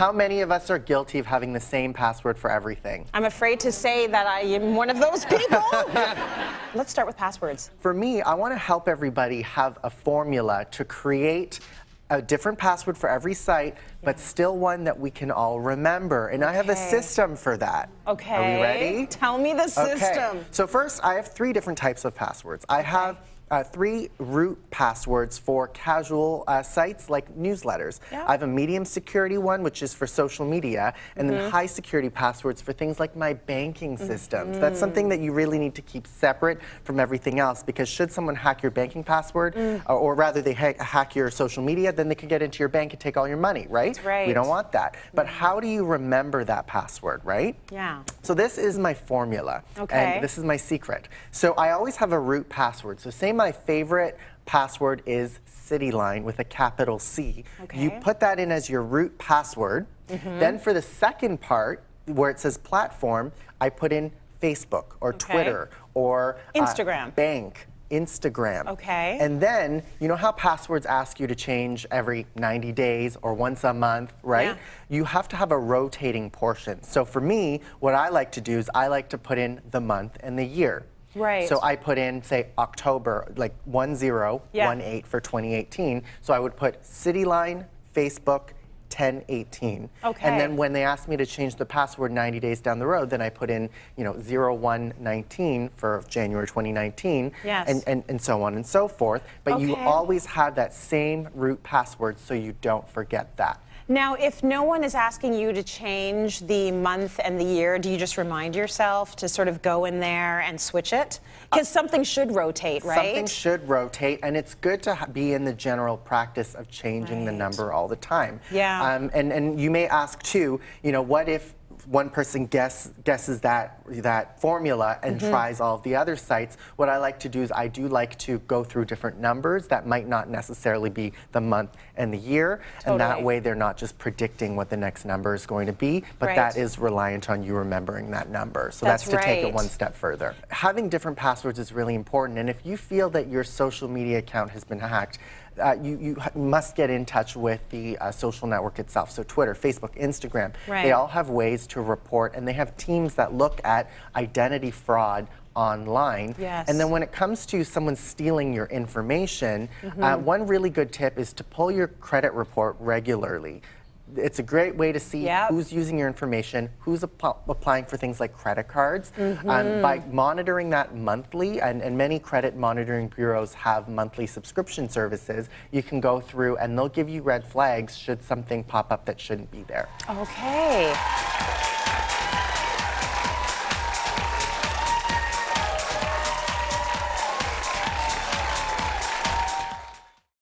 How many of us are guilty of having the same password for everything? I'm afraid to say that I am one of those people. Let's start with passwords. For me, I want to help everybody have a formula to create a different password for every site, but still one that we can all remember. And I have a system for that. Okay. Are we ready? Tell me the system. Okay. So first, I have 3 different types of passwords. I have 3 root passwords for casual sites like newsletters. Yep. I have a medium security one, which is for social media, and then high security passwords for things like my banking systems. That's something that you really need to keep separate from everything else, because should someone hack your banking password, or rather they hack your social media, then they can get into your bank and take all your money, right? That's right. We don't want that. But how do you remember that password, right? Yeah. So this is my formula, Okay. and this is my secret. So I always have a root password. So say my favorite password is Cityline with a capital C. Okay. You put that in as your root password. Then for the second part, where it says platform, I put in Facebook or Twitter or Instagram. bank. Instagram. Okay. And then, you know how passwords ask you to change every 90 days or once a month, right? Yeah. You have to have a rotating portion. So for me, what I like to do is I like to put in the month and the year. Right. So I put in, say, October, like 1018 for 2018. So I would put Cityline, Facebook, 1018. Okay. And then when they asked me to change the password 90 days down the road, then I put in, 0119 for January 2019. Yes. And so on and so forth. But you Okay. always have that same root password so you don't forget that. Now, if no one is asking you to change the month and the year, do you just remind yourself to sort of go in there and switch it? Because something should rotate, right? Something should rotate, and it's good to be in the general practice of changing the number all the time. Yeah. And you may ask too, what if one person guesses that formula and tries all of the other sites? What I like to do is I do like to go through different numbers that might not necessarily be the month and the year, and that way they're not just predicting what the next number is going to be, but that is reliant on you remembering that number. So that's to take it one step further. Having different passwords is really important, and if you feel that your social media account has been hacked, you must get in touch with the social network itself. So Twitter, Facebook, Instagram, they all have ways to report, and they have teams that look at identity fraud online. Yes. And then when it comes to someone stealing your information, one really good tip is to pull your credit report regularly. It's a great way to see who's using your information, who's applying for things like credit cards. By monitoring that monthly, and many credit monitoring bureaus have monthly subscription services, you can go through and they'll give you red flags should something pop up that shouldn't be there. Okay.